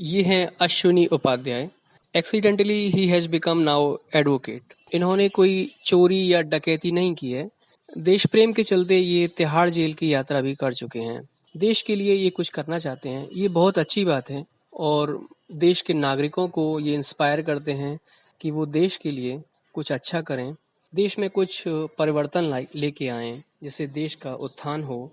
ये हैं अश्विनी उपाध्याय। एक्सीडेंटली ही हैज़ बिकम नाउ एडवोकेट। इन्होंने कोई चोरी या डकैती नहीं की है। देश प्रेम के चलते ये तिहाड़ जेल की यात्रा भी कर चुके हैं। देश के लिए ये कुछ करना चाहते हैं, ये बहुत अच्छी बात है और देश के नागरिकों को ये इंस्पायर करते हैं कि वो देश के लिए कुछ अच्छा करें, देश में कुछ परिवर्तन लेके आएं, जिससे देश का उत्थान हो।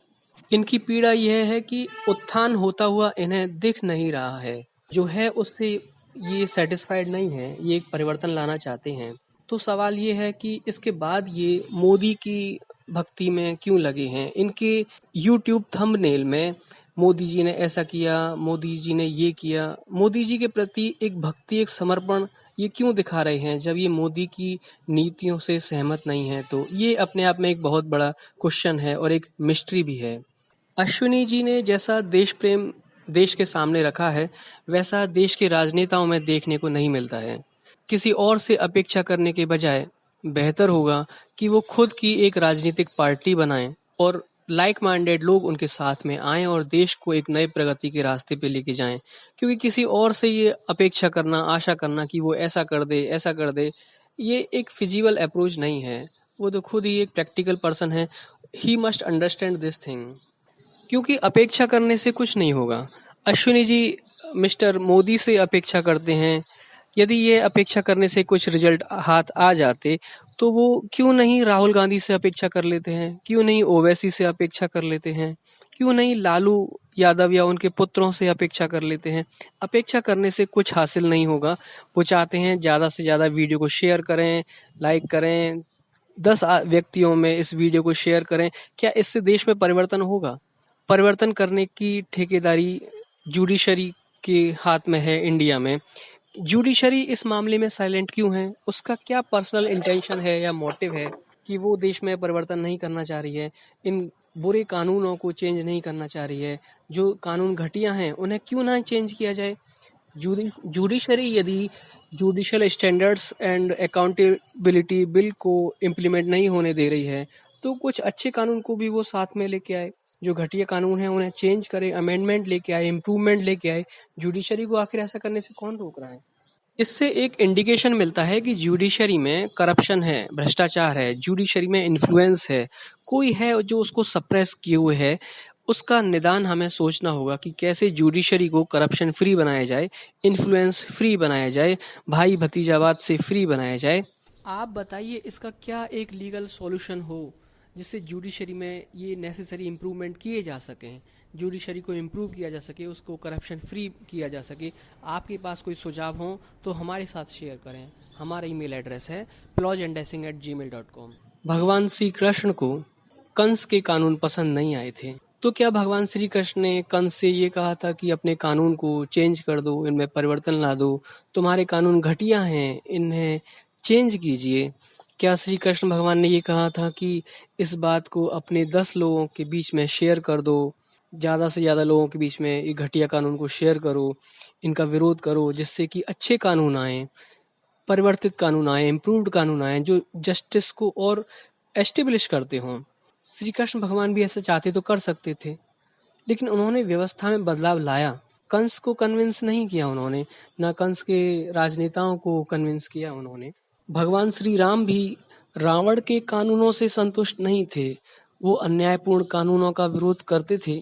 इनकी पीड़ा यह है कि उत्थान होता हुआ इन्हें दिख नहीं रहा है। जो है उससे ये सैटिस्फाइड नहीं है, ये एक परिवर्तन लाना चाहते हैं। तो सवाल ये है कि इसके बाद ये मोदी की भक्ति में क्यों लगे हैं। इनके यूट्यूब थंबनेल में मोदी जी ने ऐसा किया, मोदी जी ने ये किया, मोदी जी के प्रति एक भक्ति, एक समर्पण ये क्यों दिखा रहे हैं जब ये मोदी की नीतियों से सहमत नहीं है। तो ये अपने आप में एक बहुत बड़ा क्वेश्चन है और एक मिस्ट्री भी है। अश्विनी जी ने जैसा देश प्रेम देश के सामने रखा है, वैसा देश के राजनेताओं में देखने को नहीं मिलता है। किसी और से अपेक्षा करने के बजाय बेहतर होगा कि वो खुद की एक राजनीतिक पार्टी बनाएं और लाइक माइंडेड लोग उनके साथ में आएं और देश को एक नए प्रगति के रास्ते पे लेके जाएं। क्योंकि किसी और से ये अपेक्षा करना, आशा करना कि वो ऐसा कर दे, ये एक फिजिबल अप्रोच नहीं है। वो तो खुद ही एक प्रैक्टिकल पर्सन है। He must understand this thing. क्योंकि अपेक्षा करने से कुछ नहीं होगा। अश्विनी जी मिस्टर मोदी से अपेक्षा करते हैं। यदि ये अपेक्षा करने से कुछ रिजल्ट हाथ आ जाते तो वो क्यों नहीं राहुल गांधी से अपेक्षा कर लेते हैं, क्यों नहीं ओवैसी से अपेक्षा कर लेते हैं, क्यों नहीं लालू यादव या उनके पुत्रों से अपेक्षा कर लेते हैं। अपेक्षा करने से कुछ हासिल नहीं होगा। वो चाहते हैं ज़्यादा से ज़्यादा वीडियो को शेयर करें, लाइक करें, 10 व्यक्तियों में इस वीडियो को शेयर करें। क्या इससे देश में परिवर्तन होगा? परिवर्तन करने की ठेकेदारी जुडिशरी के हाथ में है इंडिया में। जुडिशरी इस मामले में साइलेंट क्यों है? उसका क्या पर्सनल इंटेंशन है या मोटिव है कि वो देश में परिवर्तन नहीं करना चाह रही है, इन बुरे कानूनों को चेंज नहीं करना चाह रही है? जो कानून घटिया हैं उन्हें क्यों ना चेंज किया जाए? जुडिशरी यदि judicial standards and accountability bill को इम्प्लीमेंट नहीं होने दे रही है, तो कुछ अच्छे कानून को भी वो साथ में लेके आए। जो घटिया कानून है उन्हें चेंज करे, अमेंडमेंट लेके आए, इम्प्रूवमेंट लेके आए। जुडिशरी को आखिर ऐसा करने से कौन रोक रहा है? इससे एक इंडिकेशन मिलता है कि जुडिशरी में करप्शन है, भ्रष्टाचार है, जुडिशरी में इन्फ्लुएंस है, कोई है जो उसको सप्रेस किए हुए है। उसका निदान हमें सोचना होगा कि कैसे जुडिशरी को करप्शन फ्री बनाया जाए, इन्फ्लुएंस फ्री बनाया जाए, भाई भतीजावाद से फ्री बनाया जाए। आप बताइए इसका क्या एक लीगल सॉल्यूशन हो जिससे जुडिशरी में ये नेसेसरी इम्प्रूवमेंट किए जा सकें, जुडिशरी को इम्प्रूव किया जा सके, उसको करप्शन फ्री किया जा सके। आपके पास कोई सुझाव हो तो हमारे साथ शेयर करें। हमारा ईमेल एड्रेस है plaugeandacing@gmail.com। भगवान श्री कृष्ण को कंस के कानून पसंद नहीं आए थे, तो क्या भगवान श्री कृष्ण ने कंस से ये कहा था कि अपने कानून को चेंज कर दो, इनमें परिवर्तन ला दो, तुम्हारे कानून घटिया हैं, इन्हें चेंज कीजिए? क्या श्री कृष्ण भगवान ने ये कहा था कि इस बात को अपने 10 लोगों के बीच में शेयर कर दो, ज़्यादा से ज़्यादा लोगों के बीच में ये घटिया कानून को शेयर करो, इनका विरोध करो, जिससे कि अच्छे कानून आए, परिवर्तित कानून आए, इम्प्रूव्ड कानून आए जो जस्टिस को और एस्टेब्लिश करते हों? श्री कृष्ण भगवान भी ऐसा चाहते तो कर सकते थे, लेकिन उन्होंने व्यवस्था में बदलाव लाया। कंस को कन्विंस नहीं किया उन्होंने, ना कंस के राजनेताओं को कन्विंस किया उन्होंने। भगवान श्री राम भी रावण के कानूनों से संतुष्ट नहीं थे, वो अन्यायपूर्ण कानूनों का विरोध करते थे।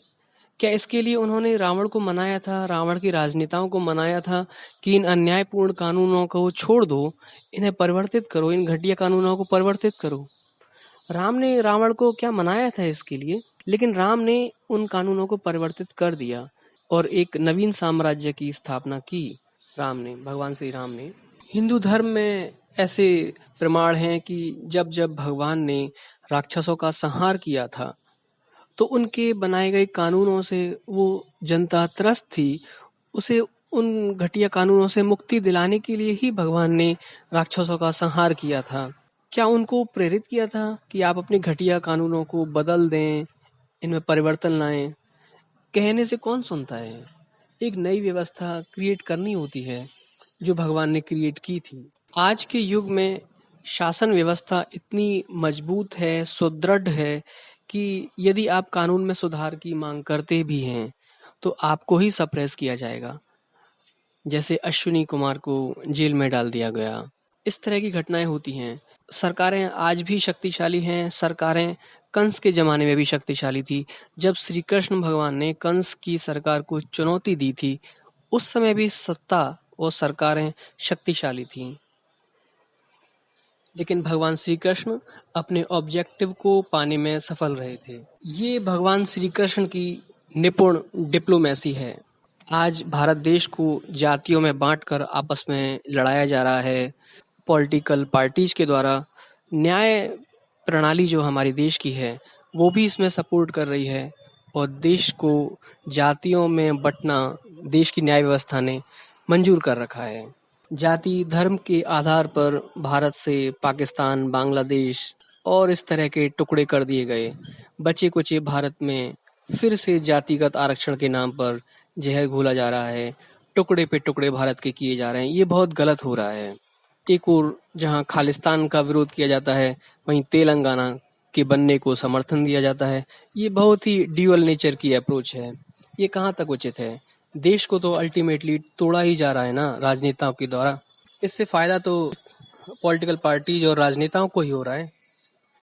क्या इसके लिए उन्होंने रावण को मनाया था, रावण के राजनेताओं को मनाया था कि इन अन्यायपूर्ण कानूनों को छोड़ दो, इन्हें परिवर्तित करो, इन घटिया कानूनों को परिवर्तित करो? राम ने रावण को क्या मनाया था इसके लिए? लेकिन राम ने उन कानूनों को परिवर्तित कर दिया और एक नवीन साम्राज्य की स्थापना की। राम ने, भगवान श्री राम ने। हिंदू धर्म में ऐसे प्रमाण हैं कि जब जब भगवान ने राक्षसों का संहार किया था तो उनके बनाए गए कानूनों से वो जनता त्रस्त थी। उसे उन घटिया कानूनों से मुक्ति दिलाने के लिए ही भगवान ने राक्षसों का संहार किया था। क्या उनको प्रेरित किया था कि आप अपने घटिया कानूनों को बदल दें, इनमें परिवर्तन लाएं? कहने से कौन सुनता है? एक नई व्यवस्था क्रिएट करनी होती है जो भगवान ने क्रिएट की थी। आज के युग में शासन व्यवस्था इतनी मजबूत है, सुदृढ़ है कि यदि आप कानून में सुधार की मांग करते भी हैं तो आपको ही सप्रेस किया जाएगा। जैसे अश्विनी कुमार को जेल में डाल दिया गया। इस तरह की घटनाएं होती हैं। सरकारें आज भी शक्तिशाली हैं। सरकारें कंस के ज़माने में भी शक्तिशाली थी। जब श्री कृष्ण भगवान ने कंस की सरकार को चुनौती दी थी, उस समय भी सत्ता और सरकारें शक्तिशाली थीं। लेकिन भगवान श्री कृष्ण अपने ऑब्जेक्टिव को पाने में सफल रहे थे। ये भगवान श्री कृष्ण की निपुण डिप्लोमेसी है। आज भारत देश को जातियों में बांटकर आपस में लड़ाया जा रहा है। पॉलिटिकल पार्टीज के द्वारा न्याय प्रणाली जो हमारी देश की है, वो भी इसमें सपोर्ट कर रही है और देश को जातियों में बंटना देश की न्याय व्यवस्था ने मंजूर कर रखा है। जाति धर्म के आधार पर भारत से पाकिस्तान, बांग्लादेश और इस तरह के टुकड़े कर दिए गए। बचे कुचे भारत में फिर से जातिगत आरक्षण के नाम पर जहर घोला जा रहा है। टुकड़े पे टुकड़े भारत के किए जा रहे हैं। ये बहुत गलत हो रहा है। एक और जहां खालिस्तान का विरोध किया जाता है, वहीं तेलंगाना के बनने को समर्थन दिया जाता है। ये बहुत ही ड्यूअल नेचर की अप्रोच है। ये कहाँ तक उचित है? देश को तो अल्टीमेटली तोड़ा ही जा रहा है ना राजनेताओं के द्वारा। इससे फायदा तो पॉलिटिकल पार्टीज और राजनेताओं को ही हो रहा है।